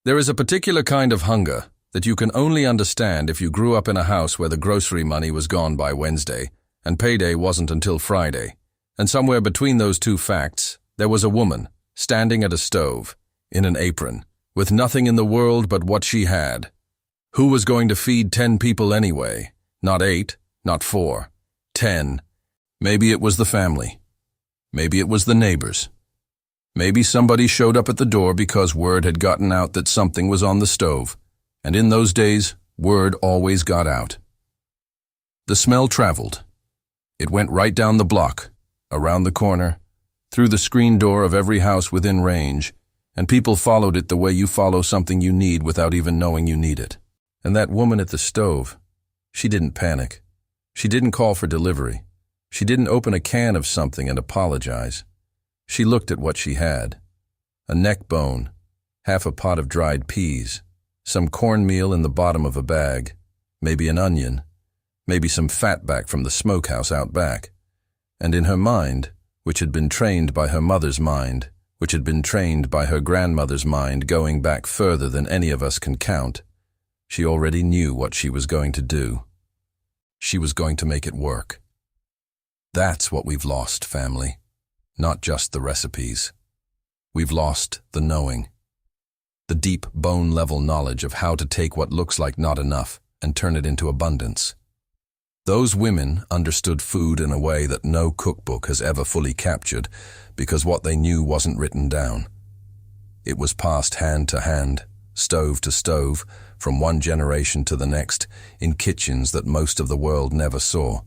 There is a particular kind of hunger that you can only understand if you grew up in a house where the grocery money was gone by Wednesday and payday wasn't until Friday. And somewhere between those two facts, there was a woman standing at a stove, in an apron, with nothing in the world but what she had. Who was going to feed 10 people anyway? Not 8, not 4, 10. Maybe it was the family. Maybe it was the neighbors. Maybe somebody showed up at the door because word had gotten out that something was on the stove, and in those days, word always got out. The smell traveled. It went right down the block, around the corner, through the screen door of every house within range, and people followed it the way you follow something you need without even knowing you need it. And that woman at the stove, she didn't panic. She didn't call for delivery. She didn't open a can of something and apologize. She looked at what she had. A neck bone, half a pot of dried peas, some cornmeal in the bottom of a bag, maybe an onion, maybe some fatback from the smokehouse out back. And in her mind, which had been trained by her mother's mind, which had been trained by her grandmother's mind going back further than any of us can count, she already knew what she was going to do. She was going to make it work. That's what we've lost, family. Not just the recipes. We've lost the knowing. The deep bone-level knowledge of how to take what looks like not enough and turn it into abundance. Those women understood food in a way that no cookbook has ever fully captured because what they knew wasn't written down. It was passed hand to hand, stove to stove, from one generation to the next, in kitchens that most of the world never saw.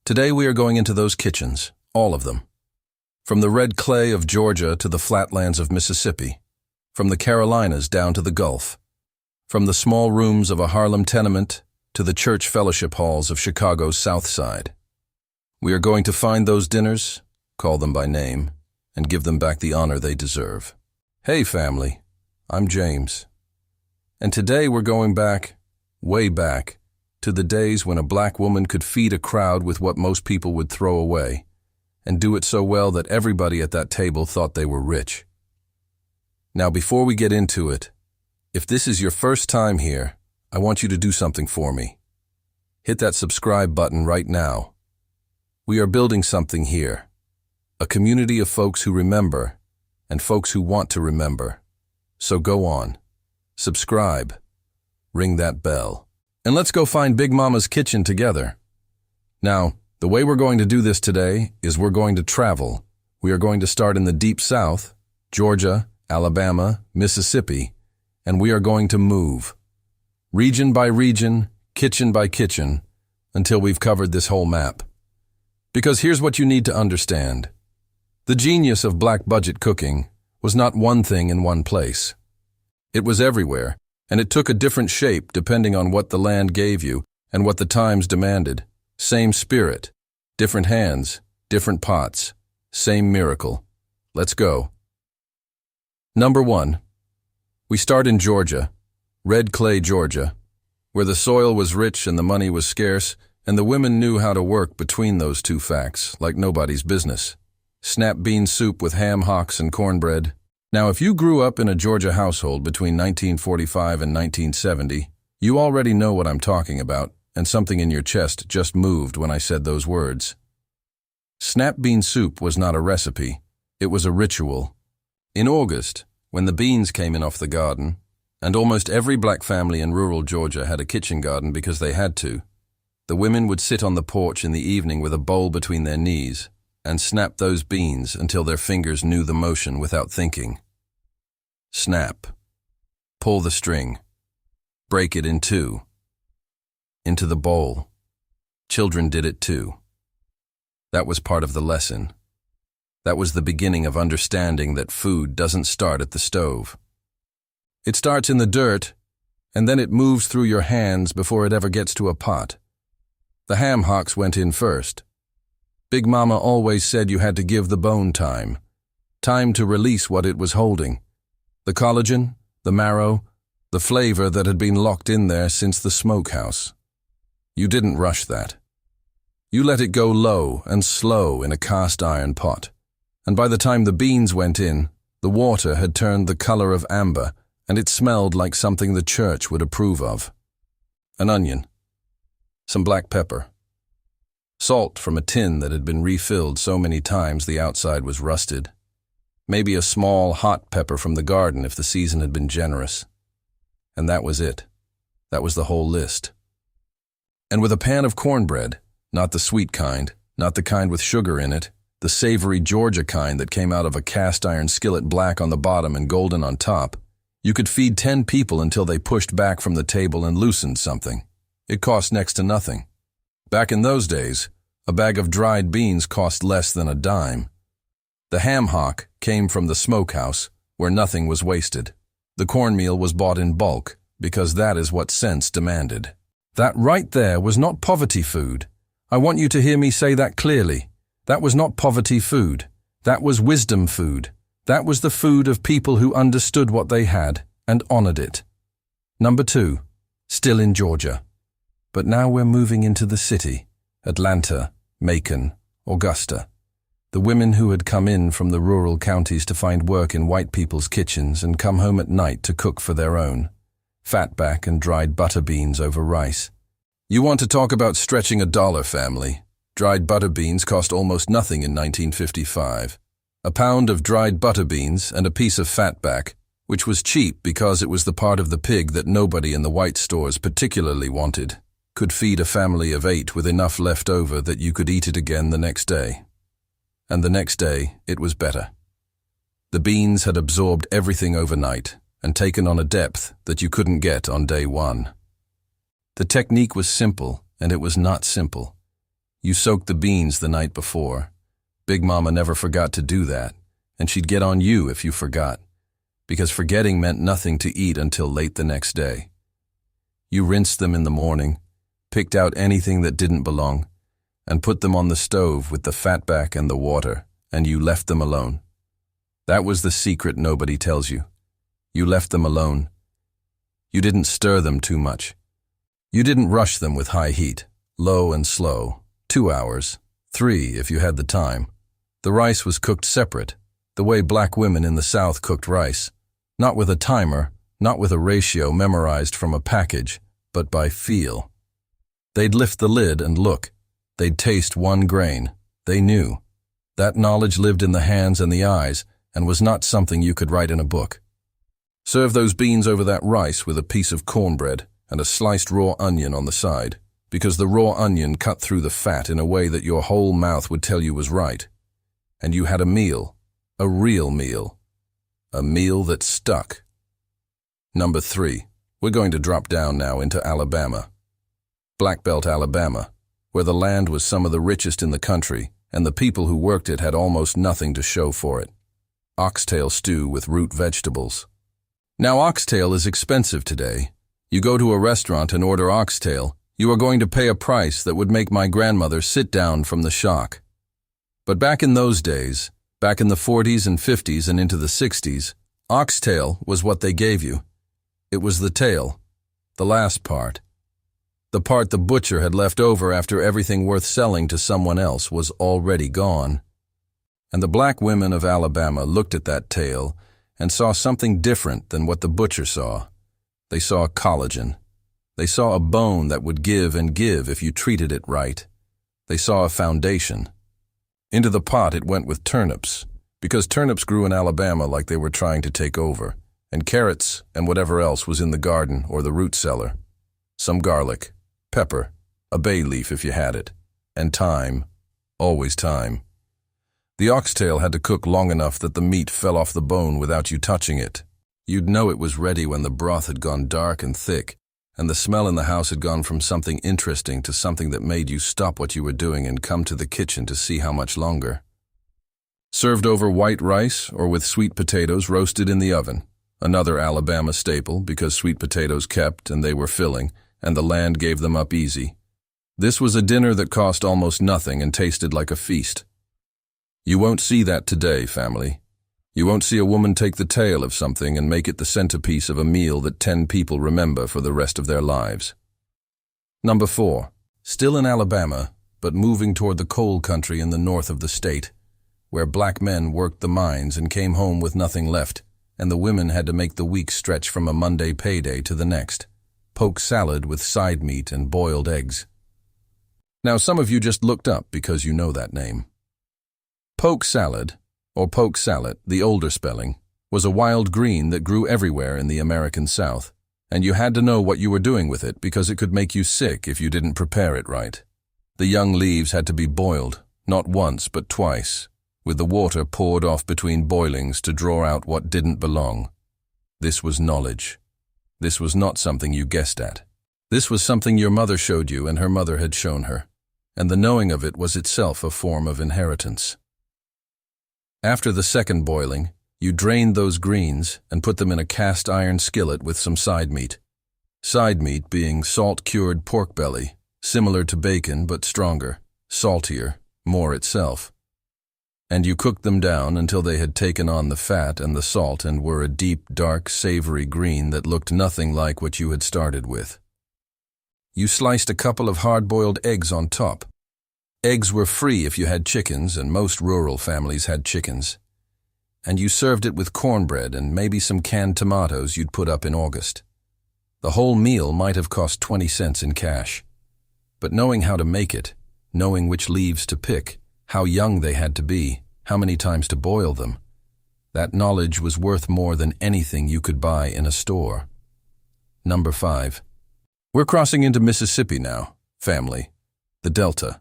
Today we are going into those kitchens, all of them. From the red clay of Georgia to the flatlands of Mississippi, from the Carolinas down to the Gulf, from the small rooms of a Harlem tenement to the church fellowship halls of Chicago's Southside. We are going to find those dinners, call them by name, and give them back the honor they deserve. Hey family, I'm James. And today we're going back, way back, to the days when a black woman could feed a crowd with what most people would throw away, and do it so well that everybody at that table thought they were rich. Now before we get into it, if this is your first time here, I want you to do something for me. Hit that subscribe button right now. We are building something here. A community of folks who remember, and folks who want to remember. So go on. Subscribe. Ring that bell. And let's go find Big Mama's kitchen together. Now, the way we're going to do this today is we're going to travel. We are going to start in the deep South, Georgia, Alabama, Mississippi, and we are going to move. Region by region, kitchen by kitchen, until we've covered this whole map. Because here's what you need to understand. The genius of black budget cooking was not one thing in one place. It was everywhere, and it took a different shape depending on what the land gave you and what the times demanded. Same spirit, different hands, different pots, same miracle. Let's go. Number 1. We start in Georgia, red clay Georgia, where the soil was rich and the money was scarce, and the women knew how to work between those two facts like nobody's business. Snap bean soup with ham hocks and cornbread. Now, if you grew up in a Georgia household between 1945 and 1970, you already know what I'm talking about, and something in your chest just moved when I said those words. Snap bean soup was not a recipe, it was a ritual. In August, when the beans came in off the garden, and almost every black family in rural Georgia had a kitchen garden because they had to, the women would sit on the porch in the evening with a bowl between their knees and snap those beans until their fingers knew the motion without thinking. Snap. Pull the string. Break it in two. Into the bowl. Children did it too. That was part of the lesson. That was the beginning of understanding that food doesn't start at the stove. It starts in the dirt, and then it moves through your hands before it ever gets to a pot. The ham hocks went in first. Big Mama always said you had to give the bone time. Time to release what it was holding. The collagen, the marrow, the flavor that had been locked in there since the smokehouse. You didn't rush that. You let it go low and slow in a cast iron pot. And by the time the beans went in, the water had turned the color of amber, and it smelled like something the church would approve of. An onion, some black pepper, salt from a tin that had been refilled so many times the outside was rusted, maybe a small hot pepper from the garden if the season had been generous. And that was it. That was the whole list. And with a pan of cornbread, not the sweet kind, not the kind with sugar in it, the savory Georgia kind that came out of a cast-iron skillet, black on the bottom and golden on top, you could feed 10 people until they pushed back from the table and loosened something. It cost next to nothing. Back in those days, a bag of dried beans cost less than a dime. The ham hock came from the smokehouse, where nothing was wasted. The cornmeal was bought in bulk, because that is what sense demanded. That right there was not poverty food. I want you to hear me say that clearly. That was not poverty food. That was wisdom food. That was the food of people who understood what they had and honored it. Number 2, still in Georgia. But now we're moving into the city, Atlanta, Macon, Augusta. The women who had come in from the rural counties to find work in white people's kitchens and come home at night to cook for their own. Fatback and dried butter beans over rice. You want to talk about stretching a dollar, family? Dried butter beans cost almost nothing in 1955. A pound of dried butter beans and a piece of fatback, which was cheap because it was the part of the pig that nobody in the white stores particularly wanted, could feed a family of 8 with enough left over that you could eat it again the next day. And the next day, it was better. The beans had absorbed everything overnight and taken on a depth that you couldn't get on day 1. The technique was simple, and it was not simple. You soaked the beans the night before. Big Mama never forgot to do that, and she'd get on you if you forgot, because forgetting meant nothing to eat until late the next day. You rinsed them in the morning, picked out anything that didn't belong, and put them on the stove with the fatback and the water, and you left them alone. That was the secret nobody tells you. You left them alone. You didn't stir them too much. You didn't rush them with high heat, low and slow, 2 hours, 3 if you had the time. The rice was cooked separate, the way black women in the South cooked rice, not with a timer, not with a ratio memorized from a package, but by feel. They'd lift the lid and look. They'd taste one grain. They knew. That knowledge lived in the hands and the eyes and was not something you could write in a book. Serve those beans over that rice with a piece of cornbread and a sliced raw onion on the side, because the raw onion cut through the fat in a way that your whole mouth would tell you was right. And you had a meal, a real meal, a meal that stuck. Number 3, we're going to drop down now into Alabama. Black Belt, Alabama, where the land was some of the richest in the country, and the people who worked it had almost nothing to show for it. Oxtail stew with root vegetables. Now, oxtail is expensive today. You go to a restaurant and order oxtail, you are going to pay a price that would make my grandmother sit down from the shock. But back in those days, back in the 40s and 50s and into the 60s, oxtail was what they gave you. It was the tail, the last part. The part the butcher had left over after everything worth selling to someone else was already gone. And the black women of Alabama looked at that tail and saw something different than what the butcher saw. They saw collagen. They saw a bone that would give and give if you treated it right. They saw a foundation. Into the pot it went with turnips, because turnips grew in Alabama like they were trying to take over, and carrots and whatever else was in the garden or the root cellar. Some garlic, pepper, a bay leaf if you had it, and thyme, always thyme. The oxtail had to cook long enough that the meat fell off the bone without you touching it. You'd know it was ready when the broth had gone dark and thick, and the smell in the house had gone from something interesting to something that made you stop what you were doing and come to the kitchen to see how much longer. Served over white rice or with sweet potatoes roasted in the oven, another Alabama staple because sweet potatoes kept and they were filling, and the land gave them up easy. This was a dinner that cost almost nothing and tasted like a feast. You won't see that today, family. You won't see a woman take the tail of something and make it the centerpiece of a meal that 10 people remember for the rest of their lives. Number 4, still in Alabama, but moving toward the coal country in the north of the state, where black men worked the mines and came home with nothing left, and the women had to make the week stretch from a Monday payday to the next. Poke salad with side meat and boiled eggs. Now some of you just looked up because you know that name. Poke salad, or poke salad, the older spelling, was a wild green that grew everywhere in the American South, and you had to know what you were doing with it because it could make you sick if you didn't prepare it right. The young leaves had to be boiled, not once but twice, with the water poured off between boilings to draw out what didn't belong. This was knowledge. This was not something you guessed at. This was something your mother showed you and her mother had shown her, and the knowing of it was itself a form of inheritance. After the second boiling, you drained those greens and put them in a cast iron skillet with some side meat. Side meat being salt-cured pork belly, similar to bacon but stronger, saltier, more itself. And you cooked them down until they had taken on the fat and the salt and were a deep, dark, savory green that looked nothing like what you had started with. You sliced a couple of hard-boiled eggs on top. Eggs were free if you had chickens, and most rural families had chickens. And you served it with cornbread and maybe some canned tomatoes you'd put up in August. The whole meal might have cost 20 cents in cash. But knowing how to make it, knowing which leaves to pick, how young they had to be, how many times to boil them, that knowledge was worth more than anything you could buy in a store. Number 5. We're crossing into Mississippi now, family, the Delta.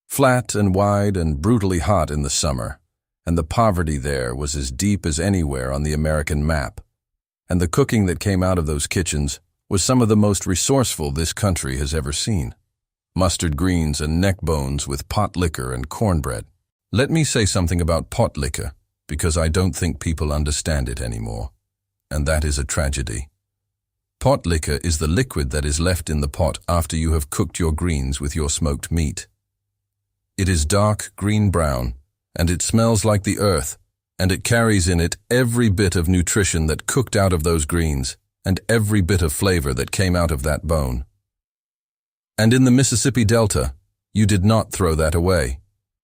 Flat and wide and brutally hot in the summer, and the poverty there was as deep as anywhere on the American map. And the cooking that came out of those kitchens was some of the most resourceful this country has ever seen. Mustard greens and neck bones with pot liquor and cornbread. Let me say something about pot liquor, because I don't think people understand it anymore. And that is a tragedy. Pot liquor is the liquid that is left in the pot after you have cooked your greens with your smoked meat. It is dark green-brown, and it smells like the earth, and it carries in it every bit of nutrition that cooked out of those greens, and every bit of flavor that came out of that bone. And in the Mississippi Delta, you did not throw that away.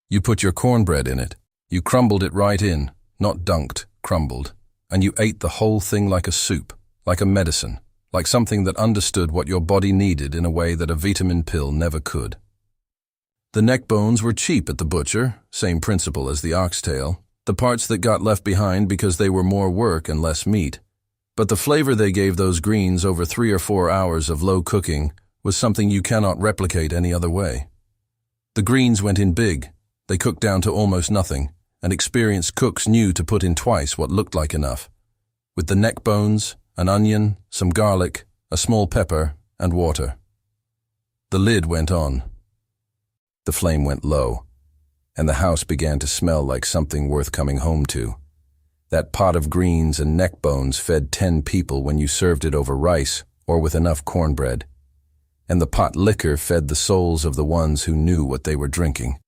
You put your cornbread in it. You crumbled it right in, not dunked, crumbled, and you ate the whole thing like a soup, like a medicine, like something that understood what your body needed in a way that a vitamin pill never could. The neck bones were cheap at the butcher, same principle as the oxtail, the parts that got left behind because they were more work and less meat. But the flavor they gave those greens over 3 or 4 hours of low cooking was something you cannot replicate any other way. The greens went in big, they cooked down to almost nothing, and experienced cooks knew to put in twice what looked like enough, with the neck bones, an onion, some garlic, a small pepper, and water. The lid went on. The flame went low, and the house began to smell like something worth coming home to. That pot of greens and neck bones fed 10 people when you served it over rice or with enough cornbread. And the pot liquor fed the souls of the ones who knew what they were drinking.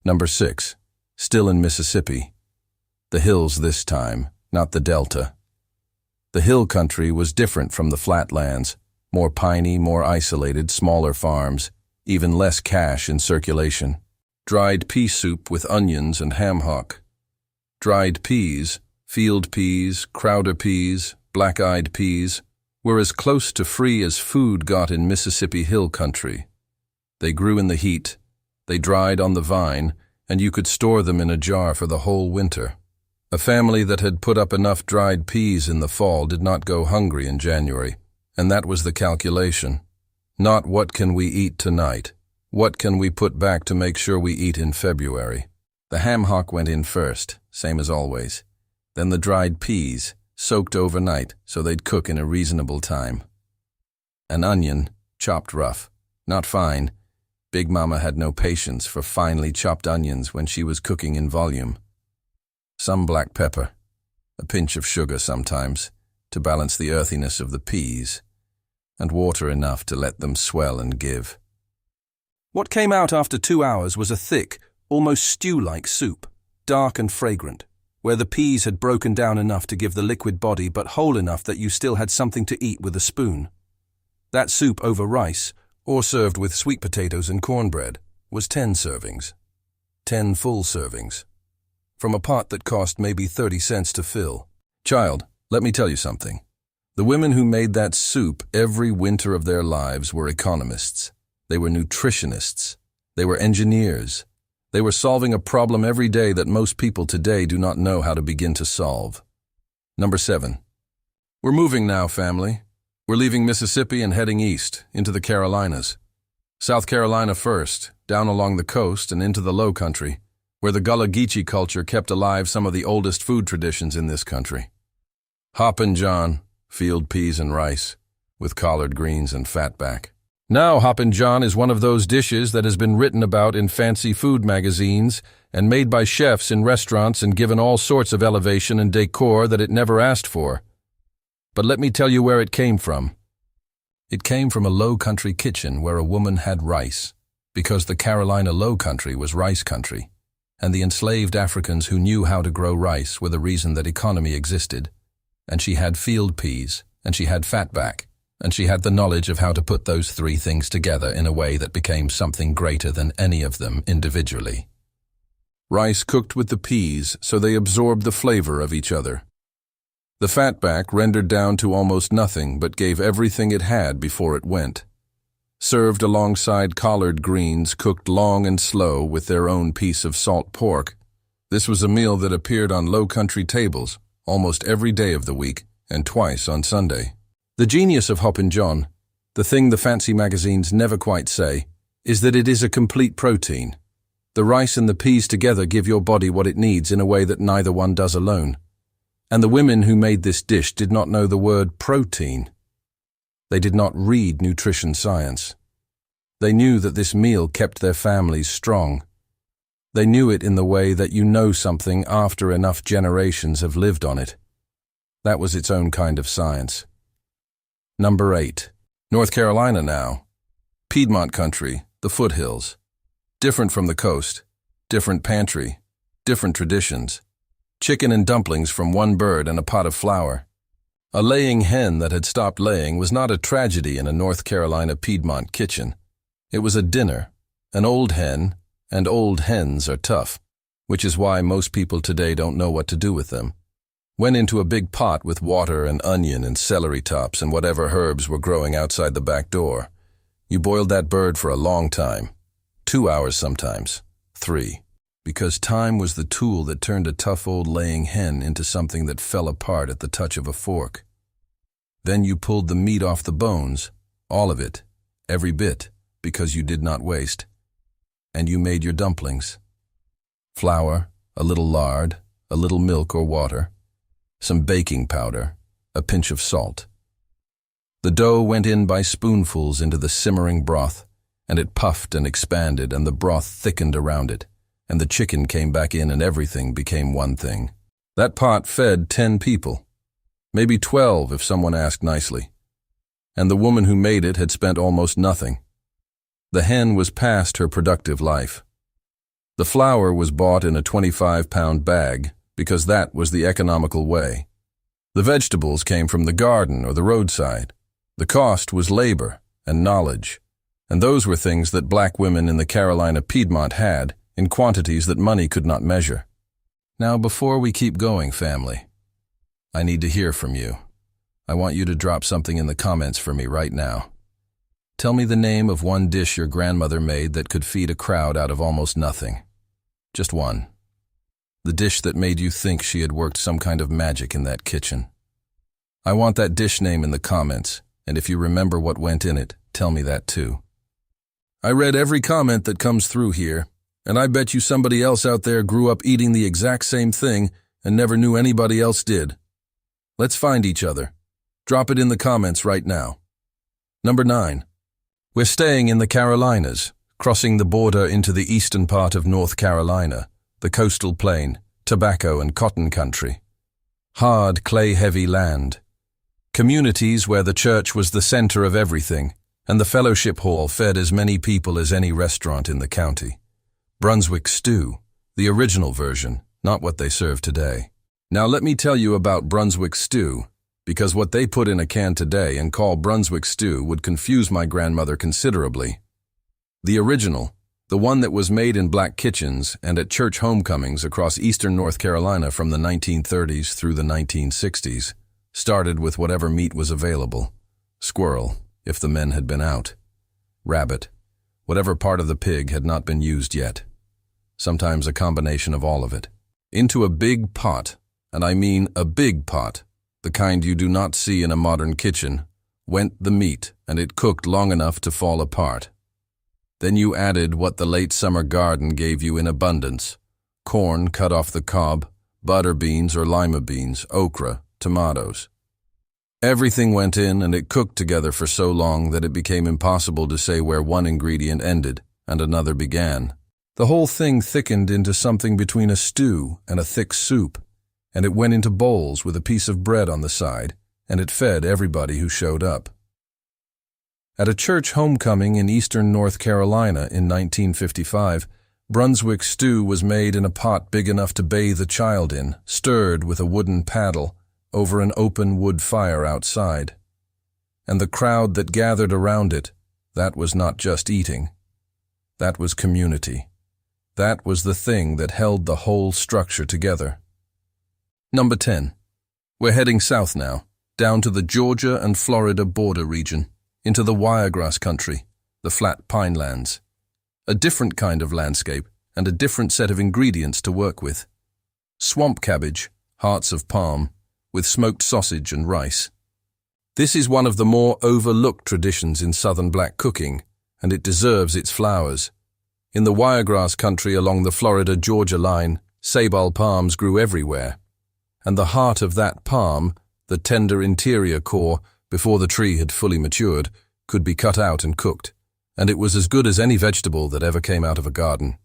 Number 6. Still in Mississippi. The hills this time, not the Delta. The hill country was different from the flatlands, more piney, more isolated, smaller farms, even less cash in circulation. Dried pea soup with onions and ham hock. Dried peas, field peas, Crowder peas, black-eyed peas, were as close to free as food got in Mississippi hill country. They grew in the heat, they dried on the vine, and you could store them in a jar for the whole winter. A family that had put up enough dried peas in the fall did not go hungry in January, and that was the calculation. Not what can we eat tonight, what can we put back to make sure we eat in February. The ham hock went in first, same as always. Then the dried peas, soaked overnight so they'd cook in a reasonable time. An onion, chopped rough, not fine. Big Mama had no patience for finely chopped onions when she was cooking in volume. Some black pepper, a pinch of sugar sometimes, to balance the earthiness of the peas, and water enough to let them swell and give. What came out after 2 hours was a thick, almost stew-like soup, dark and fragrant, where the peas had broken down enough to give the liquid body but whole enough that you still had something to eat with a spoon. That soup over rice, or served with sweet potatoes and cornbread, was 10 servings. 10 full servings. From a pot that cost maybe 30 cents to fill. Child, let me tell you something. The women who made that soup every winter of their lives were economists. They were nutritionists. They were engineers. They were solving a problem every day that most people today do not know how to begin to solve. Number 7. We're moving now, family. We're leaving Mississippi and heading east, into the Carolinas. South Carolina first, down along the coast and into the low country, where the Gullah Geechee culture kept alive some of the oldest food traditions in this country. Hoppin John, field peas and rice, with collard greens and fatback. Now Hoppin John is one of those dishes that has been written about in fancy food magazines and made by chefs in restaurants and given all sorts of elevation and decor that it never asked for. But let me tell you where it came from. It came from a low country kitchen where a woman had rice, because the Carolina low country was rice country, and the enslaved Africans who knew how to grow rice were the reason that economy existed. And she had field peas, and she had fatback, and she had the knowledge of how to put those three things together in a way that became something greater than any of them individually. Rice cooked with the peas so they absorbed the flavor of each other. The fatback rendered down to almost nothing but gave everything it had before it went. Served alongside collard greens cooked long and slow with their own piece of salt pork, this was a meal that appeared on low country tables almost every day of the week and twice on Sunday. The genius of Hoppin John, the thing the fancy magazines never quite say, is that it is a complete protein. The rice and the peas together give your body what it needs in a way that neither one does alone. And the women who made this dish did not know the word protein. They did not read nutrition science. They knew that this meal kept their families strong. They knew it in the way that you know something after enough generations have lived on it. That was its own kind of science. Number 8. North Carolina now. Piedmont country, the foothills. Different from the coast. Different pantry. Different traditions. Chicken and dumplings from one bird and a pot of flour. A laying hen that had stopped laying was not a tragedy in a North Carolina Piedmont kitchen. It was a dinner, an old hen, and old hens are tough, which is why most people today don't know what to do with them. Went into a big pot with water and onion and celery tops and whatever herbs were growing outside the back door. You boiled that bird for a long time, 2 hours sometimes, 3, because time was the tool that turned a tough old laying hen into something that fell apart at the touch of a fork. Then you pulled the meat off the bones, all of it, every bit, because you did not waste. And you made your dumplings. Flour, a little lard, a little milk or water, some baking powder, a pinch of salt. The dough went in by spoonfuls into the simmering broth, and it puffed and expanded, and the broth thickened around it, and the chicken came back in, and everything became one thing. That pot fed 10 people, maybe 12 if someone asked nicely. And the woman who made it had spent almost nothing. The hen was past her productive life. The flour was bought in a 25-pound bag, because that was the economical way. The vegetables came from the garden or the roadside. The cost was labor and knowledge, and those were things that black women in the Carolina Piedmont had in quantities that money could not measure. Now, before we keep going, family, I need to hear from you. I want you to drop something in the comments for me right now. Tell me the name of one dish your grandmother made that could feed a crowd out of almost nothing. Just one. The dish that made you think she had worked some kind of magic in that kitchen. I want that dish name in the comments, and if you remember what went in it, tell me that too. I read every comment that comes through here, and I bet you somebody else out there grew up eating the exact same thing and never knew anybody else did. Let's find each other. Drop it in the comments right now. Number 9. We're staying in the Carolinas, crossing the border into the eastern part of North Carolina, the coastal plain, tobacco and cotton country. Hard, clay-heavy land. Communities where the church was the center of everything, and the fellowship hall fed as many people as any restaurant in the county. Brunswick stew, the original version, not what they serve today. Now let me tell you about Brunswick stew, because what they put in a can today and call Brunswick stew would confuse my grandmother considerably. The original, The one that was made in black kitchens and at church homecomings across eastern North Carolina from the 1930s through the 1960s, started with whatever meat was available. Squirrel, if the men had been out. Rabbit, whatever part of the pig had not been used yet. Sometimes a combination of all of it. Into a big pot, and I mean a big pot, the kind you do not see in a modern kitchen, went the meat, and it cooked long enough to fall apart. Then you added what the late summer garden gave you in abundance: corn cut off the cob, butter beans or lima beans, okra, tomatoes. Everything went in, and it cooked together for so long that it became impossible to say where one ingredient ended and another began. The whole thing thickened into something between a stew and a thick soup, and it went into bowls with a piece of bread on the side, and it fed everybody who showed up. At a church homecoming in eastern North Carolina in 1955, Brunswick stew was made in a pot big enough to bathe a child in, stirred with a wooden paddle, over an open wood fire outside. And the crowd that gathered around it, that was not just eating. That was community. That was the thing that held the whole structure together. Number 10. We're heading south now, down to the Georgia and Florida border region, into the wiregrass country, the flat pine lands. A different kind of landscape and a different set of ingredients to work with. Swamp cabbage, hearts of palm, with smoked sausage and rice. This is one of the more overlooked traditions in southern black cooking, and it deserves its flowers. In the wiregrass country along the Florida-Georgia line, sabal palms grew everywhere, and the heart of that palm, the tender interior core, before the tree had fully matured, could be cut out and cooked, and it was as good as any vegetable that ever came out of a garden.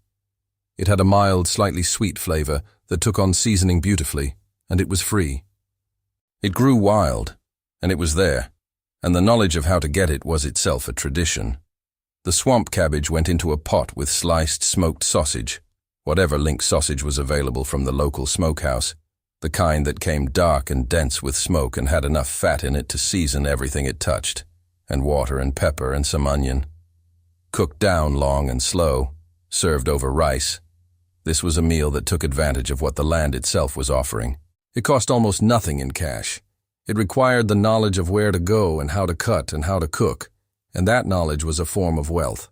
It had a mild, slightly sweet flavor that took on seasoning beautifully, and it was free. It grew wild, and it was there, and the knowledge of how to get it was itself a tradition. The swamp cabbage went into a pot with sliced smoked sausage, whatever link sausage was available from the local smokehouse, the kind that came dark and dense with smoke and had enough fat in it to season everything it touched, and water and pepper and some onion. Cooked down long and slow, served over rice. This was a meal that took advantage of what the land itself was offering. It cost almost nothing in cash. It required the knowledge of where to go and how to cut and how to cook, and that knowledge was a form of wealth.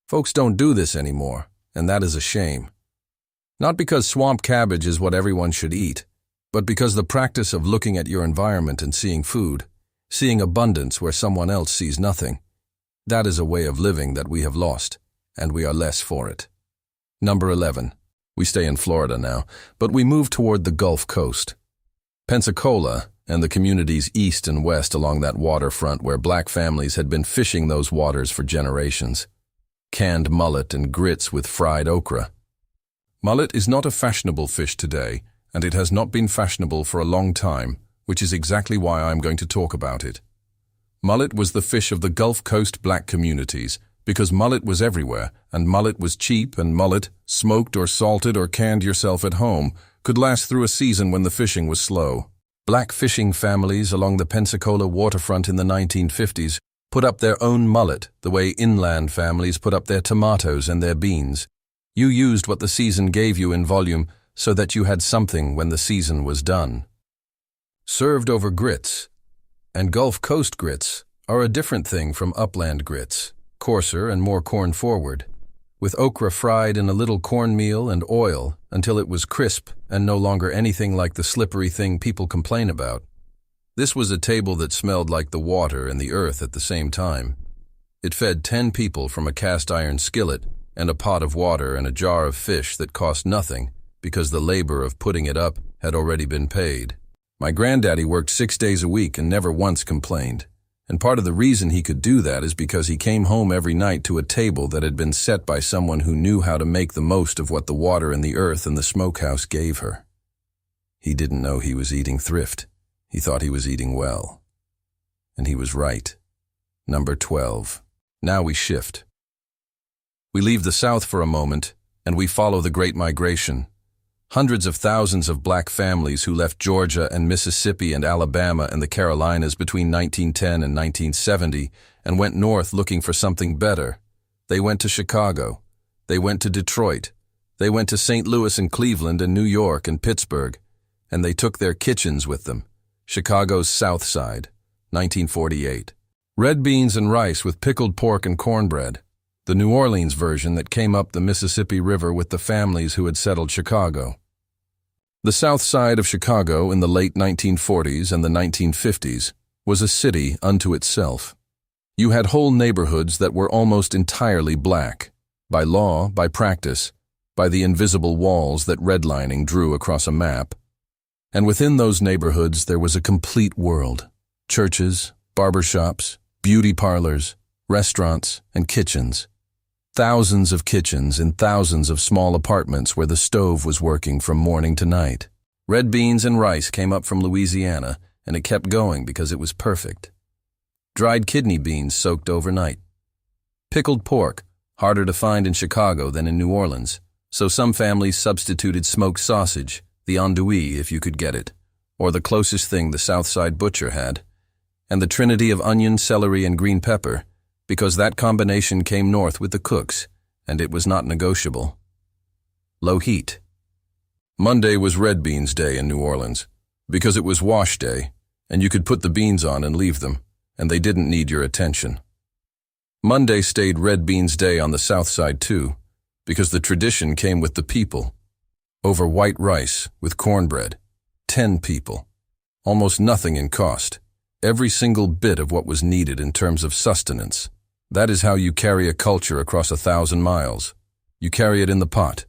Folks don't do this anymore, and that is a shame. Not because swamp cabbage is what everyone should eat, but because the practice of looking at your environment and seeing food, seeing abundance where someone else sees nothing, that is a way of living that we have lost, and we are less for it. Number 11. We stay in Florida now, but we move toward the Gulf Coast. Pensacola and the communities east and west along that waterfront where black families had been fishing those waters for generations. Canned mullet and grits with fried okra. Mullet is not a fashionable fish today, and it has not been fashionable for a long time, which is exactly why I'm going to talk about it. Mullet was the fish of the Gulf Coast black communities, because mullet was everywhere, and mullet was cheap, and mullet, smoked or salted or canned yourself at home, could last through a season when the fishing was slow. Black fishing families along the Pensacola waterfront in the 1950s put up their own mullet the way inland families put up their tomatoes and their beans. You used what the season gave you in volume so that you had something when the season was done. Served over grits. And Gulf Coast grits are a different thing from upland grits, coarser and more corn-forward, with okra fried in a little cornmeal and oil until it was crisp and no longer anything like the slippery thing people complain about. This was a table that smelled like the water and the earth at the same time. It fed 10 people from a cast-iron skillet and a pot of water and a jar of fish that cost nothing because the labor of putting it up had already been paid. My granddaddy worked 6 days a week and never once complained. And part of the reason he could do that is because he came home every night to a table that had been set by someone who knew how to make the most of what the water and the earth and the smokehouse gave her. He didn't know he was eating thrift. He thought he was eating well. And he was right. Number 12. Now we shift. We leave the South for a moment, and we follow the Great Migration. Hundreds of thousands of black families who left Georgia and Mississippi and Alabama and the Carolinas between 1910 and 1970 and went north looking for something better. They went to Chicago, They went to Detroit. They went to St. Louis and Cleveland and New York and Pittsburgh, and they took their kitchens with them. Chicago's Southside, 1948. Red beans and rice with pickled pork and cornbread. The New Orleans version that came up the Mississippi River with the families who had settled Chicago. The South Side of Chicago in the late 1940s and the 1950s was a city unto itself. You had whole neighborhoods that were almost entirely black, by law, by practice, by the invisible walls that redlining drew across a map. And within those neighborhoods there was a complete world. Churches, barbershops, beauty parlors, restaurants, and kitchens. Thousands of kitchens in thousands of small apartments where the stove was working from morning to night. Red beans and rice came up from Louisiana, and it kept going because it was perfect. Dried kidney beans soaked overnight. Pickled pork, harder to find in Chicago than in New Orleans, so some families substituted smoked sausage, the andouille if you could get it, or the closest thing the Southside butcher had, and the trinity of onion, celery, and green pepper, because that combination came north with the cooks, and it was not negotiable. Low heat. Monday was red beans day in New Orleans, because it was wash day, and you could put the beans on and leave them, and they didn't need your attention. Monday stayed red beans day on the South Side too, because the tradition came with the people. Over white rice with cornbread. 10 people. Almost nothing in cost. Every single bit of what was needed in terms of sustenance. That is how you carry a culture across 1,000 miles. You carry it in the pot.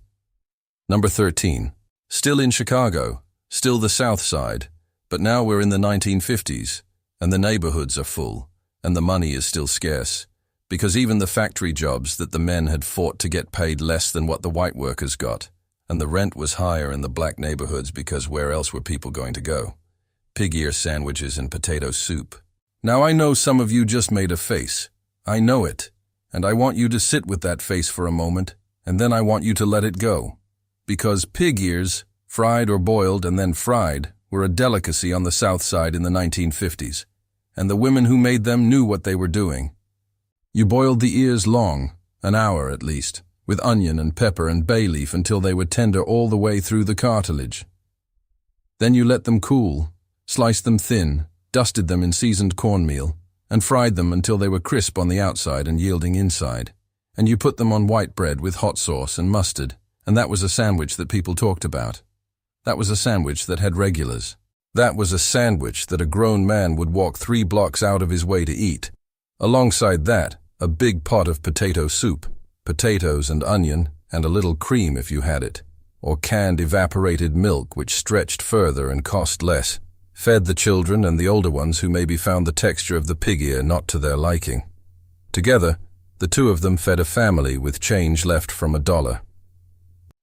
Number 13. Still in Chicago, still the South Side, but now we're in the 1950s, and the neighborhoods are full, and the money is still scarce, because even the factory jobs that the men had fought to get paid less than what the white workers got, and the rent was higher in the black neighborhoods because where else were people going to go? Pig ear sandwiches and potato soup. Now I know some of you just made a face. I know it, and I want you to sit with that face for a moment, and then I want you to let it go. Because pig ears, fried or boiled and then fried, were a delicacy on the South Side in the 1950s, and the women who made them knew what they were doing. You boiled the ears long, an hour at least, with onion and pepper and bay leaf until they were tender all the way through the cartilage. Then you let them cool, sliced them thin, dusted them in seasoned cornmeal, and fried them until they were crisp on the outside and yielding inside, and you put them on white bread with hot sauce and mustard, and that was a sandwich that people talked about. That was a sandwich that had regulars. That was a sandwich that a grown man would walk 3 blocks out of his way to eat. Alongside that, a big pot of potato soup, potatoes and onion, and a little cream if you had it, or canned evaporated milk which stretched further and cost less, fed the children and the older ones who maybe found the texture of the pig ear not to their liking. Together, the two of them fed a family with change left from $1.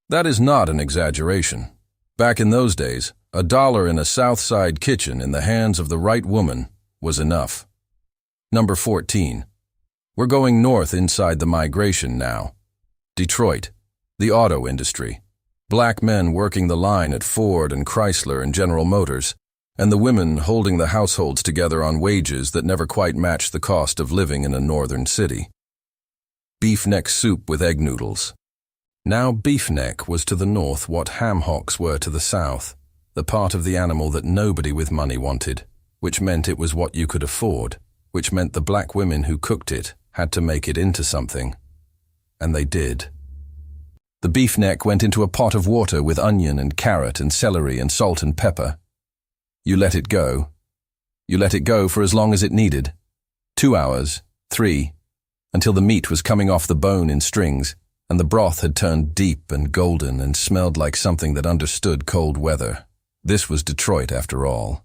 That is not an exaggeration. Back in those days, $1 in a South Side kitchen in the hands of the right woman was enough. Number 14. We're going north inside the migration now. Detroit, the auto industry. Black men working the line at Ford and Chrysler and General Motors, and the women holding the households together on wages that never quite matched the cost of living in a northern city. Beef neck soup with egg noodles. Now beef neck was to the north what ham hocks were to the south, the part of the animal that nobody with money wanted, which meant it was what you could afford, which meant the black women who cooked it had to make it into something. And they did. The beef neck went into a pot of water with onion and carrot and celery and salt and pepper. You let it go. You let it go for as long as it needed. 2 hours, 3, until the meat was coming off the bone in strings, and the broth had turned deep and golden and smelled like something that understood cold weather. This was Detroit after all.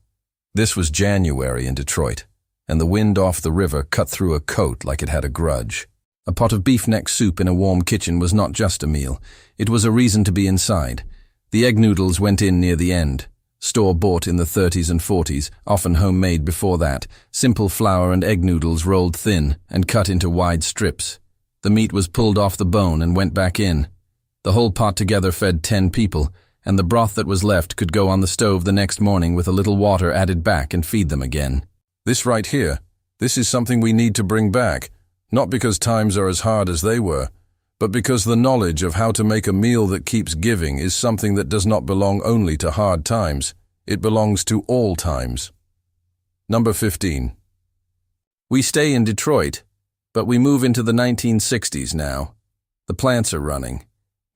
This was January in Detroit, and the wind off the river cut through a coat like it had a grudge. A pot of beef neck soup in a warm kitchen was not just a meal. It was a reason to be inside. The egg noodles went in near the end. Store-bought in the 30s and 40s, often homemade before that, simple flour and egg noodles rolled thin and cut into wide strips. The meat was pulled off the bone and went back in. The whole pot together fed 10 people, and the broth that was left could go on the stove the next morning with a little water added back and feed them again. This right here, this is something we need to bring back, not because times are as hard as they were, but because the knowledge of how to make a meal that keeps giving is something that does not belong only to hard times, it belongs to all times. Number 15. We stay in Detroit, but we move into the 1960s now. The plants are running.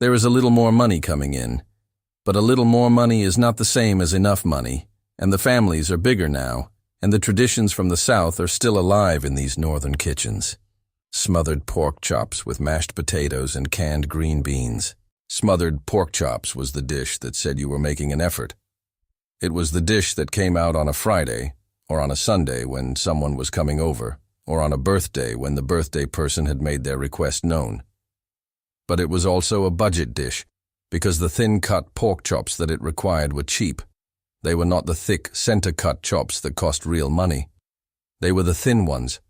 There is a little more money coming in. But a little more money is not the same as enough money, and the families are bigger now, and the traditions from the South are still alive in these northern kitchens. Smothered pork chops with mashed potatoes and canned green beans. Smothered pork chops was the dish that said you were making an effort. It was the dish that came out on a Friday, or on a Sunday when someone was coming over, or on a birthday when the birthday person had made their request known. But it was also a budget dish, because the thin-cut pork chops that it required were cheap. They were not the thick, center-cut chops that cost real money. They were the thin ones,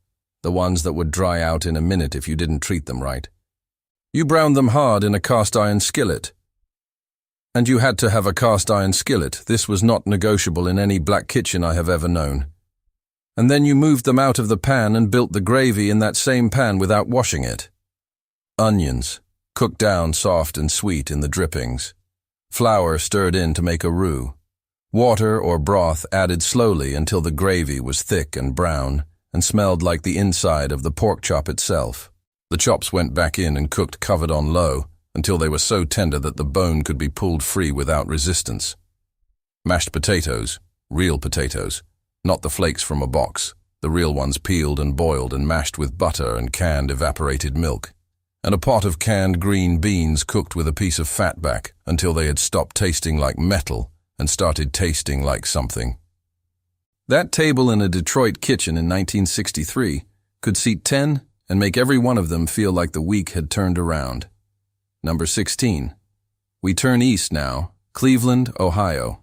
the ones that would dry out in a minute if you didn't treat them right. You browned them hard in a cast-iron skillet. And you had to have a cast-iron skillet. This was not negotiable in any black kitchen I have ever known. And then you moved them out of the pan and built the gravy in that same pan without washing it. Onions, cooked down soft and sweet in the drippings. Flour stirred in to make a roux. Water or broth added slowly until the gravy was thick and brown and smelled like the inside of the pork chop itself. The chops went back in and cooked covered on low until they were so tender that the bone could be pulled free without resistance. Mashed potatoes, real potatoes, not the flakes from a box, the real ones peeled and boiled and mashed with butter and canned evaporated milk. And a pot of canned green beans cooked with a piece of fatback until they had stopped tasting like metal and started tasting like something. That table in a Detroit kitchen in 1963 could seat 10 and make every one of them feel like the week had turned around. Number 16. We turn east now, Cleveland, Ohio.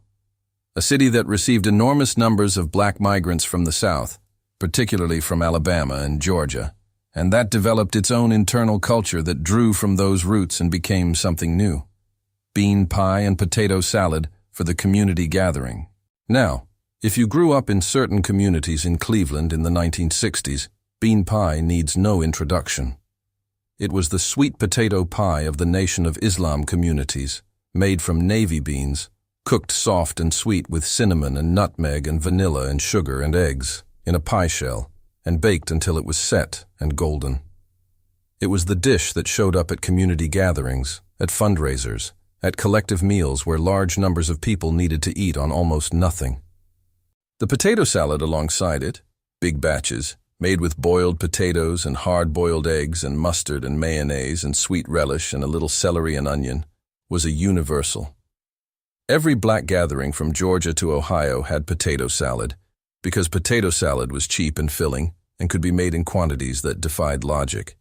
A city that received enormous numbers of black migrants from the South, particularly from Alabama and Georgia, and that developed its own internal culture that drew from those roots and became something new. Bean pie and potato salad for the community gathering. Now, if you grew up in certain communities in Cleveland in the 1960s, bean pie needs no introduction. It was the sweet potato pie of the Nation of Islam communities, made from navy beans, cooked soft and sweet with cinnamon and nutmeg and vanilla and sugar and eggs, in a pie shell, and baked until it was set and golden. It was the dish that showed up at community gatherings, at fundraisers, at collective meals where large numbers of people needed to eat on almost nothing. The potato salad alongside it, big batches, made with boiled potatoes and hard-boiled eggs and mustard and mayonnaise and sweet relish and a little celery and onion, was a universal. Every black gathering from Georgia to Ohio had potato salad, because potato salad was cheap and filling and could be made in quantities that defied logic.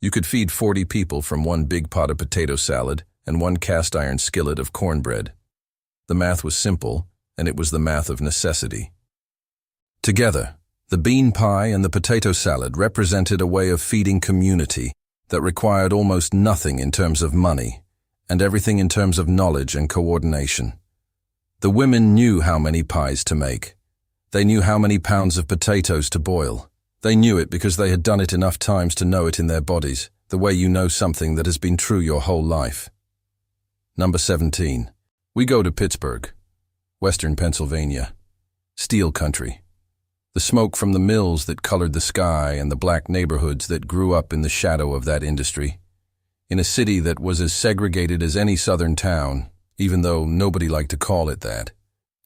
You could feed 40 people from one big pot of potato salad and one cast-iron skillet of cornbread. The math was simple, and it was the math of necessity. Together, the bean pie and the potato salad represented a way of feeding community that required almost nothing in terms of money, and everything in terms of knowledge and coordination. The women knew how many pies to make. They knew how many pounds of potatoes to boil. They knew it because they had done it enough times to know it in their bodies, the way you know something that has been true your whole life. Number 17. We go to Pittsburgh, Western Pennsylvania. Steel country. The smoke from the mills that colored the sky and the black neighborhoods that grew up in the shadow of that industry. In a city that was as segregated as any southern town, even though nobody liked to call it that.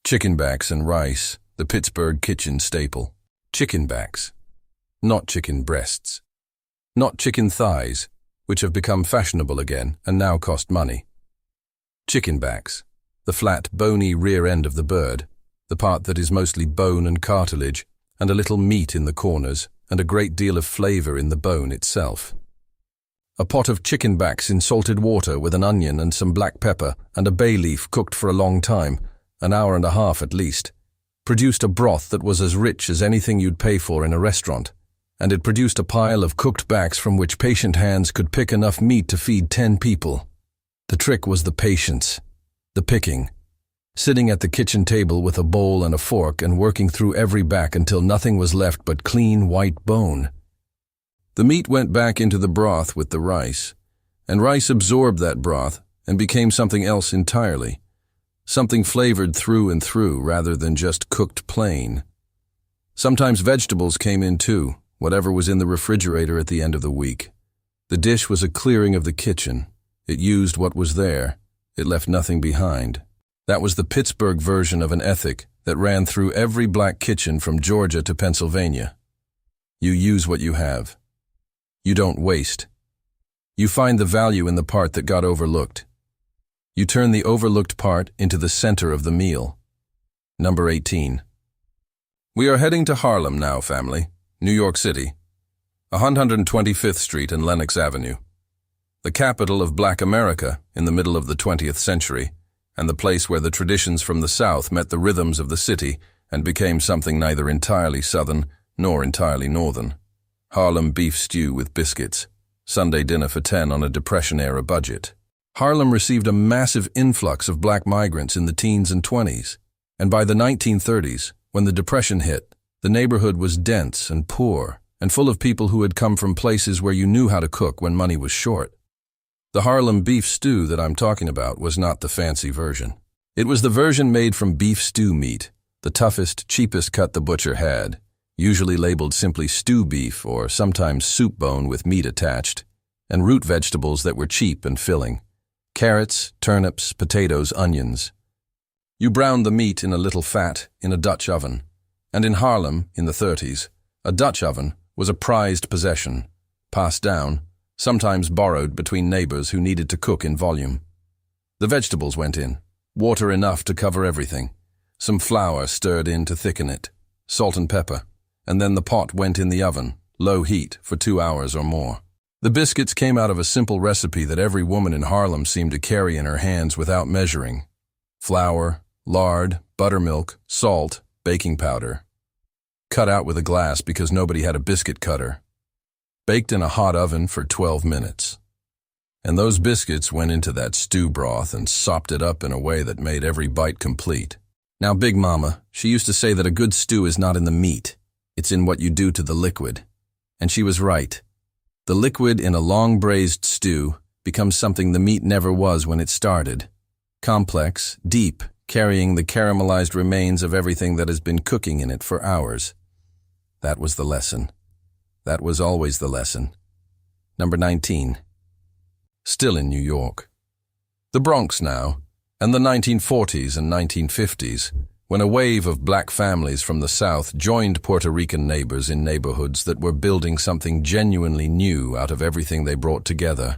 Chickenbacks and rice, the Pittsburgh kitchen staple. Chickenbacks. Not chicken breasts. Not chicken thighs, which have become fashionable again and now cost money. Chickenbacks, the flat, bony rear end of the bird, the part that is mostly bone and cartilage, and a little meat in the corners, and a great deal of flavor in the bone itself. A pot of chickenbacks in salted water with an onion and some black pepper and a bay leaf cooked for a long time, an hour and a half at least, produced a broth that was as rich as anything you'd pay for in a restaurant, and it produced a pile of cooked backs from which patient hands could pick enough meat to feed 10 people. The trick was the patience, the picking, sitting at the kitchen table with a bowl and a fork and working through every back until nothing was left but clean white bone. The meat went back into the broth with the rice, and rice absorbed that broth and became something else entirely, something flavored through and through rather than just cooked plain. Sometimes vegetables came in too, whatever was in the refrigerator at the end of the week. The dish was a clearing of the kitchen. It used what was there. It left nothing behind. That was the Pittsburgh version of an ethic that ran through every black kitchen from Georgia to Pennsylvania. You use what you have. You don't waste. You find the value in the part that got overlooked. You turn the overlooked part into the center of the meal. Number 18. We are heading to Harlem now, family. New York City. 125th Street and Lenox Avenue. The capital of Black America in the middle of the 20th century, and the place where the traditions from the South met the rhythms of the city and became something neither entirely Southern nor entirely Northern. Harlem beef stew with biscuits. Sunday dinner for 10 on a Depression-era budget. Harlem received a massive influx of black migrants in the teens and 20s, and by the 1930s, when the Depression hit, the neighborhood was dense and poor and full of people who had come from places where you knew how to cook when money was short. The Harlem beef stew that I'm talking about was not the fancy version. It was the version made from beef stew meat, the toughest, cheapest cut the butcher had, usually labeled simply stew beef or sometimes soup bone with meat attached, and root vegetables that were cheap and filling. Carrots, turnips, potatoes, onions. You browned the meat in a little fat in a Dutch oven, and in Harlem, in the 30s, a Dutch oven was a prized possession, passed down, sometimes borrowed between neighbors who needed to cook in volume. The vegetables went in, water enough to cover everything, some flour stirred in to thicken it, salt and pepper, and then the pot went in the oven, low heat, for 2 hours or more. The biscuits came out of a simple recipe that every woman in Harlem seemed to carry in her hands without measuring. Flour, lard, buttermilk, salt, baking powder. Cut out with a glass because nobody had a biscuit cutter. Baked in a hot oven for 12 minutes. And those biscuits went into that stew broth and sopped it up in a way that made every bite complete. Now, Big Mama, she used to say that a good stew is not in the meat, it's in what you do to the liquid. And she was right. The liquid in a long braised stew becomes something the meat never was when it started. Complex, deep, carrying the caramelized remains of everything that has been cooking in it for hours. That was the lesson. That was always the lesson. Number 19. Still in New York. The Bronx now, and the 1940s and 1950s, when a wave of black families from the South joined Puerto Rican neighbors in neighborhoods that were building something genuinely new out of everything they brought together.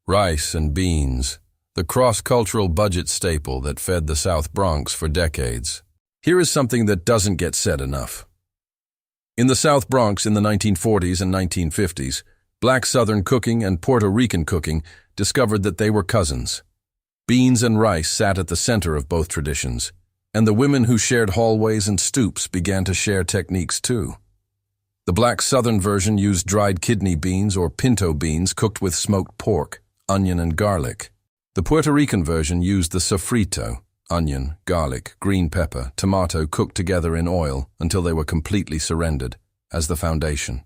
Rice and beans, the cross-cultural budget staple that fed the South Bronx for decades. Here is something that doesn't get said enough. In the South Bronx in the 1940s and 1950s, black Southern cooking and Puerto Rican cooking discovered that they were cousins. Beans and rice sat at the center of both traditions, and the women who shared hallways and stoops began to share techniques too. The black Southern version used dried kidney beans or pinto beans cooked with smoked pork, onion, and garlic. The Puerto Rican version used the sofrito, onion, garlic, green pepper, tomato cooked together in oil until they were completely surrendered, as the foundation.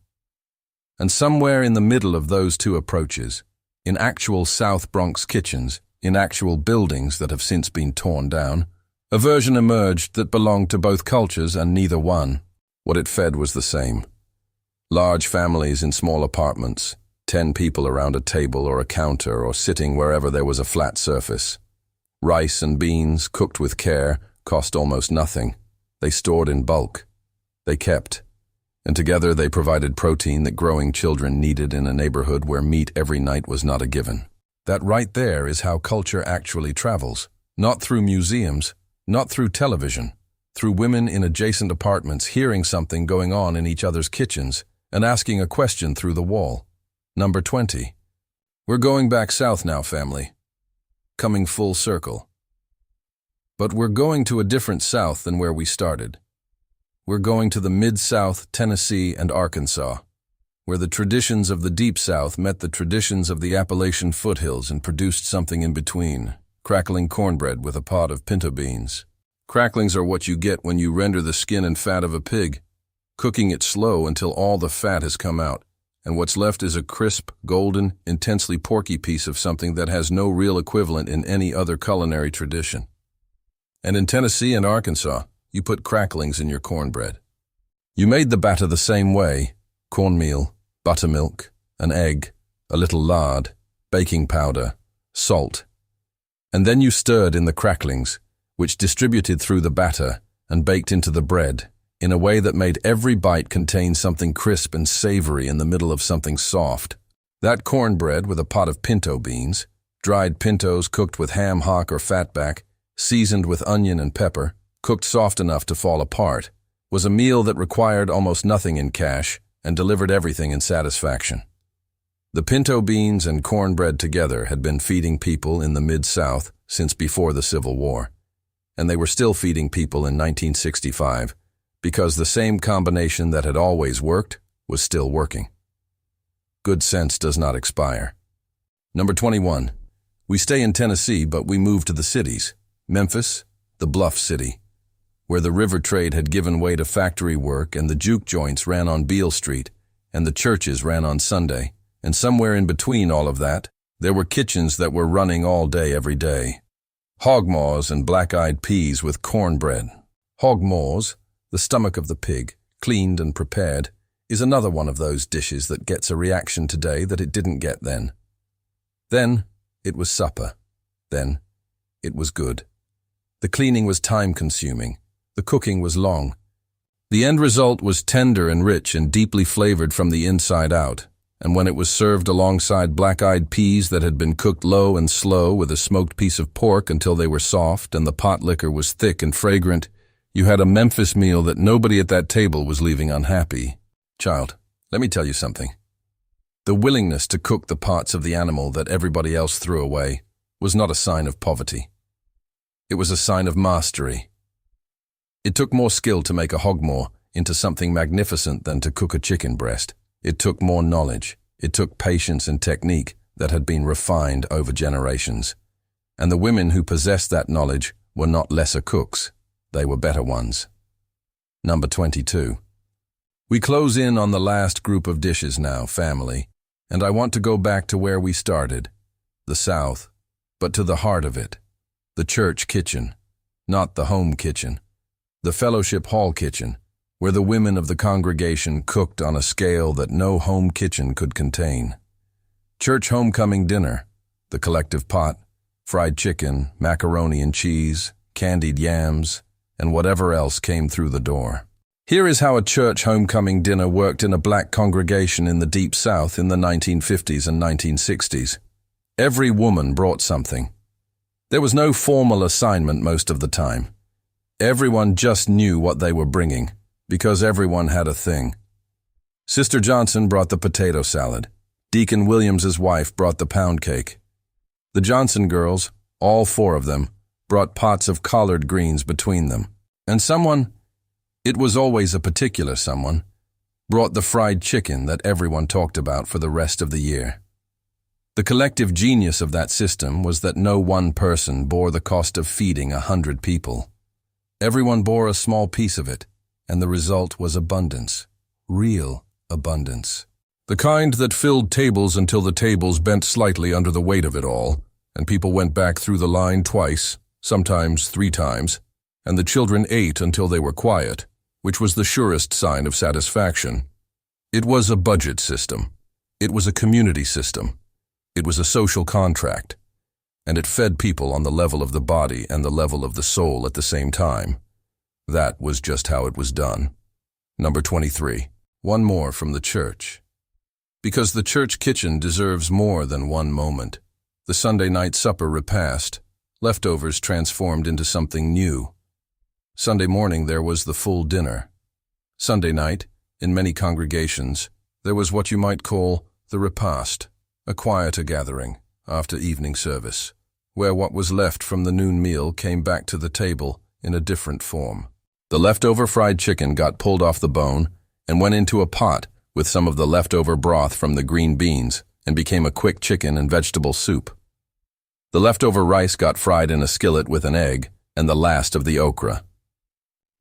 And somewhere in the middle of those two approaches, in actual South Bronx kitchens, in actual buildings that have since been torn down, a version emerged that belonged to both cultures and neither one. What it fed was the same. Large families in small apartments, 10 people around a table or a counter or sitting wherever there was a flat surface. Rice and beans, cooked with care, cost almost nothing. They stored in bulk. They kept. And together they provided protein that growing children needed in a neighborhood where meat every night was not a given. That right there is how culture actually travels. Not through museums, not through television, through women in adjacent apartments hearing something going on in each other's kitchens and asking a question through the wall. Number 20. We're going back south now, family. Coming full circle. But we're going to a different South than where we started. We're going to the Mid-South, Tennessee, and Arkansas, where the traditions of the Deep South met the traditions of the Appalachian foothills and produced something in between, crackling cornbread with a pot of pinto beans. Cracklings are what you get when you render the skin and fat of a pig, cooking it slow until all the fat has come out, and what's left is a crisp, golden, intensely porky piece of something that has no real equivalent in any other culinary tradition. And in Tennessee and Arkansas, you put cracklings in your cornbread. You made the batter the same way: cornmeal, buttermilk, an egg, a little lard, baking powder, salt. And then you stirred in the cracklings, which distributed through the batter and baked into the bread in a way that made every bite contain something crisp and savory in the middle of something soft. That cornbread with a pot of pinto beans, dried pintos cooked with ham hock or fatback, seasoned with onion and pepper, cooked soft enough to fall apart, was a meal that required almost nothing in cash and delivered everything in satisfaction. The pinto beans and cornbread together had been feeding people in the Mid-South since before the Civil War, and they were still feeding people in 1965 because the same combination that had always worked was still working. Good sense does not expire. Number 21. We stay in Tennessee, but we move to the cities. Memphis, the Bluff City, where the river trade had given way to factory work and the juke joints ran on Beale Street and the churches ran on Sunday, and somewhere in between all of that, there were kitchens that were running all day every day. Hogmose and black-eyed peas with cornbread. Hogmose, the stomach of the pig, cleaned and prepared, is another one of those dishes that gets a reaction today that it didn't get then. Then, it was supper. Then, it was good. The cleaning was time-consuming. The cooking was long. The end result was tender and rich and deeply flavored from the inside out, and when it was served alongside black-eyed peas that had been cooked low and slow with a smoked piece of pork until they were soft and the pot liquor was thick and fragrant, you had a Memphis meal that nobody at that table was leaving unhappy. Child, let me tell you something. The willingness to cook the parts of the animal that everybody else threw away was not a sign of poverty. It was a sign of mastery. It took more skill to make a hogmore into something magnificent than to cook a chicken breast. It took more knowledge. It took patience and technique that had been refined over generations. And the women who possessed that knowledge were not lesser cooks. They were better ones. Number 22. We close in on the last group of dishes now, family, and I want to go back to where we started, the South, but to the heart of it, the church kitchen, not the home kitchen, the fellowship hall kitchen, where the women of the congregation cooked on a scale that no home kitchen could contain. Church homecoming dinner, the collective pot, fried chicken, macaroni and cheese, candied yams, and whatever else came through the door. Here is how a church homecoming dinner worked in a black congregation in the Deep South in the 1950s and 1960s. Every woman brought something. There was no formal assignment most of the time. Everyone just knew what they were bringing, because everyone had a thing. Sister Johnson brought the potato salad. Deacon Williams's wife brought the pound cake. The Johnson girls, all four of them, brought pots of collard greens between them. And someone, it was always a particular someone, brought the fried chicken that everyone talked about for the rest of the year. The collective genius of that system was that no one person bore the cost of feeding 100 people. Everyone bore a small piece of it, and the result was abundance, real abundance. The kind that filled tables until the tables bent slightly under the weight of it all, and people went back through the line twice, sometimes 3 times, and the children ate until they were quiet, which was the surest sign of satisfaction. It was a budget system. It was a community system. It was a social contract. And it fed people on the level of the body and the level of the soul at the same time. That was just how it was done. Number 23. One more from the church. Because the church kitchen deserves more than one moment. The Sunday night supper repast, leftovers transformed into something new. Sunday morning there was the full dinner. Sunday night, in many congregations, there was what you might call the repast, a quieter gathering after evening service, where what was left from the noon meal came back to the table in a different form. The leftover fried chicken got pulled off the bone and went into a pot with some of the leftover broth from the green beans and became a quick chicken and vegetable soup. The leftover rice got fried in a skillet with an egg and the last of the okra.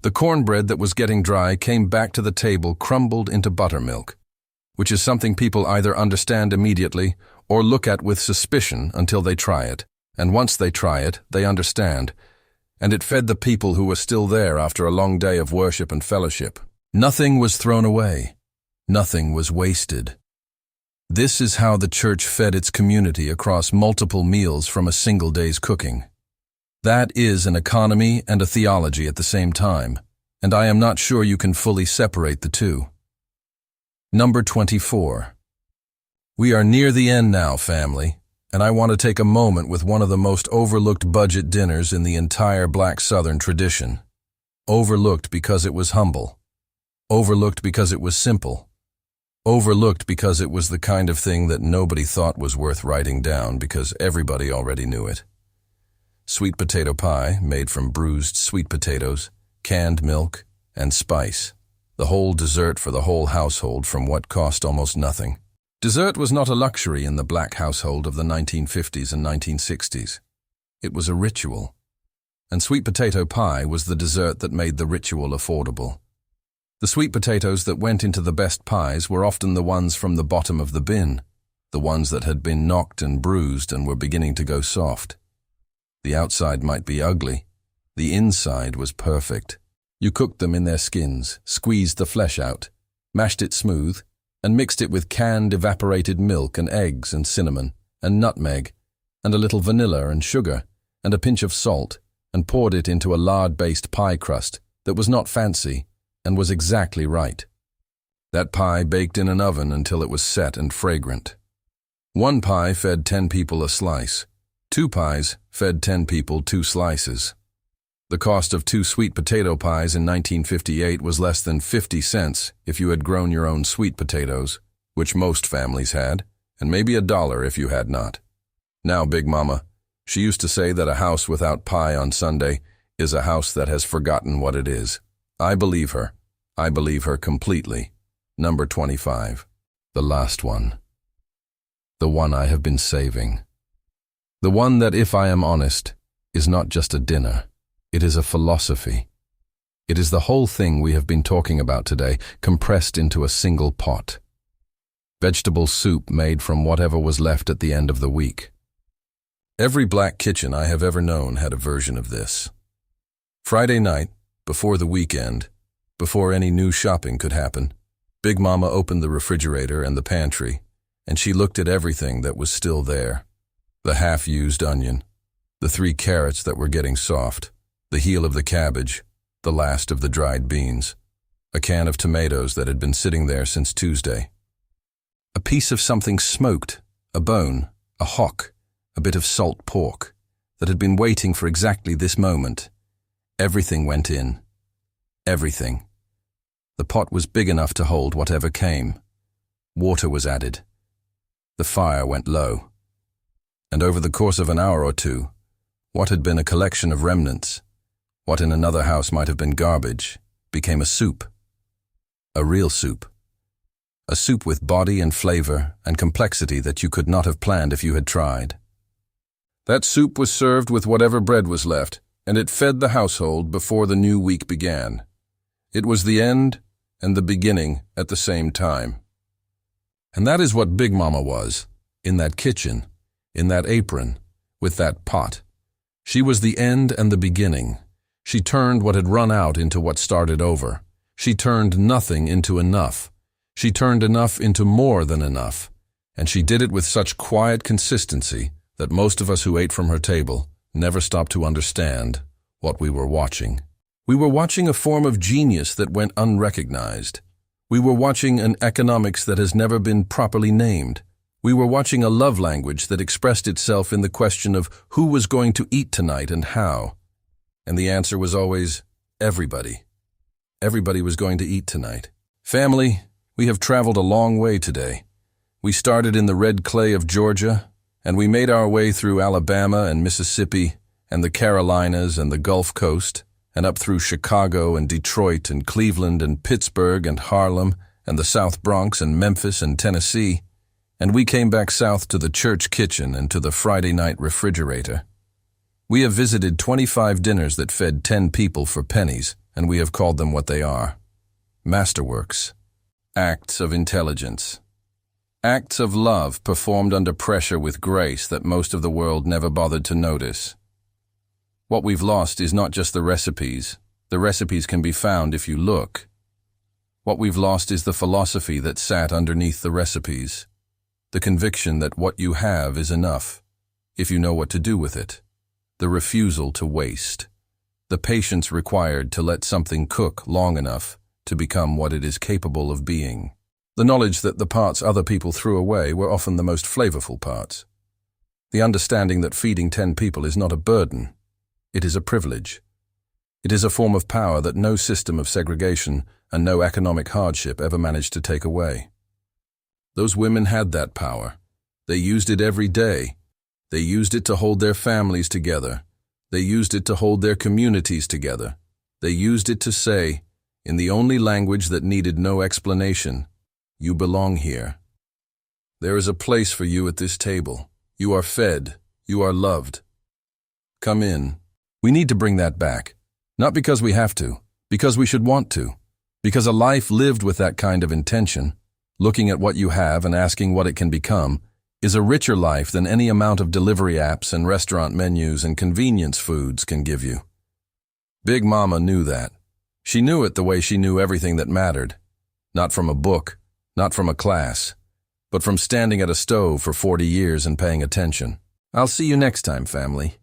The cornbread that was getting dry came back to the table crumbled into buttermilk. which is something people either understand immediately or look at with suspicion until they try it. And once they try it, they understand. And it fed the people who were still there after a long day of worship and fellowship. Nothing was thrown away. Nothing was wasted. This is how the church fed its community across multiple meals from a single day's cooking. That is an economy and a theology at the same time, and I am not sure you can fully separate the two. Number 24. We are near the end now, family, and I want to take a moment with one of the most overlooked budget dinners in the entire Black Southern tradition. Overlooked because it was humble. Overlooked because it was simple. Overlooked because it was the kind of thing that nobody thought was worth writing down because everybody already knew it. Sweet potato pie made from bruised sweet potatoes, canned milk, and spice. The whole dessert for the whole household from what cost almost nothing. Dessert was not a luxury in the black household of the 1950s and 1960s. It was a ritual. And sweet potato pie was the dessert that made the ritual affordable. The sweet potatoes that went into the best pies were often the ones from the bottom of the bin, the ones that had been knocked and bruised and were beginning to go soft. The outside might be ugly. The inside was perfect. You cooked them in their skins, squeezed the flesh out, mashed it smooth, and mixed it with canned evaporated milk and eggs and cinnamon and nutmeg and a little vanilla and sugar and a pinch of salt and poured it into a lard-based pie crust that was not fancy and was exactly right. That pie baked in an oven until it was set and fragrant. One pie fed 10 people a slice. 2 pies fed 10 people 2 slices. The cost of 2 sweet potato pies in 1958 was less than 50 cents if you had grown your own sweet potatoes, which most families had, and maybe $1 if you had not. Now, Big Mama, she used to say that a house without pie on Sunday is a house that has forgotten what it is. I believe her. I believe her completely. Number 25. The last one. The one I have been saving. The one that, if I am honest, is not just a dinner. It is a philosophy. It is the whole thing we have been talking about today, compressed into a single pot. Vegetable soup made from whatever was left at the end of the week. Every black kitchen I have ever known had a version of this. Friday night, before the weekend, before any new shopping could happen, Big Mama opened the refrigerator and the pantry, and she looked at everything that was still there. The half-used onion, the 3 carrots that were getting soft, the heel of the cabbage, the last of the dried beans, a can of tomatoes that had been sitting there since Tuesday, a piece of something smoked, a bone, a hock, a bit of salt pork that had been waiting for exactly this moment. Everything went in. Everything. The pot was big enough to hold whatever came. Water was added. The fire went low. And over the course of an hour or two, what had been a collection of remnants, what in another house might have been garbage, became a soup. A real soup. A soup with body and flavor and complexity that you could not have planned if you had tried. That soup was served with whatever bread was left, and it fed the household before the new week began. It was the end and the beginning at the same time. And that is what Big Mama was, in that kitchen, in that apron, with that pot. She was the end and the beginning. She turned what had run out into what started over. She turned nothing into enough. She turned enough into more than enough. And she did it with such quiet consistency that most of us who ate from her table never stopped to understand what we were watching. We were watching a form of genius that went unrecognized. We were watching an economics that has never been properly named. We were watching a love language that expressed itself in the question of who was going to eat tonight and how. And the answer was always, everybody. Everybody was going to eat tonight. Family, we have traveled a long way today. We started in the red clay of Georgia, and we made our way through Alabama and Mississippi and the Carolinas and the Gulf Coast, and up through Chicago and Detroit and Cleveland and Pittsburgh and Harlem and the South Bronx and Memphis and Tennessee, and we came back south to the church kitchen and to the Friday night refrigerator. We have visited 25 dinners that fed 10 people for pennies, and we have called them what they are: masterworks, acts of intelligence. Acts of love performed under pressure with grace that most of the world never bothered to notice. What we've lost is not just the recipes. The recipes can be found if you look. What we've lost is the philosophy that sat underneath the recipes. The conviction that what you have is enough, if you know what to do with it. The refusal to waste. The patience required to let something cook long enough to become what it is capable of being. The knowledge that the parts other people threw away were often the most flavorful parts. The understanding that feeding 10 people is not a burden. It is a privilege. It is a form of power that no system of segregation and no economic hardship ever managed to take away. Those women had that power. They used it every day. They used it to hold their families together. They used it to hold their communities together. They used it to say, in the only language that needed no explanation, "You belong here. There is a place for you at this table. You are fed. You are loved. Come in." We need to bring that back. Not because we have to, because we should want to. Because a life lived with that kind of intention, looking at what you have and asking what it can become, is a richer life than any amount of delivery apps and restaurant menus and convenience foods can give you. Big Mama knew that. She knew it the way she knew everything that mattered. Not from a book, not from a class, but from standing at a stove for 40 years and paying attention. I'll see you next time, family.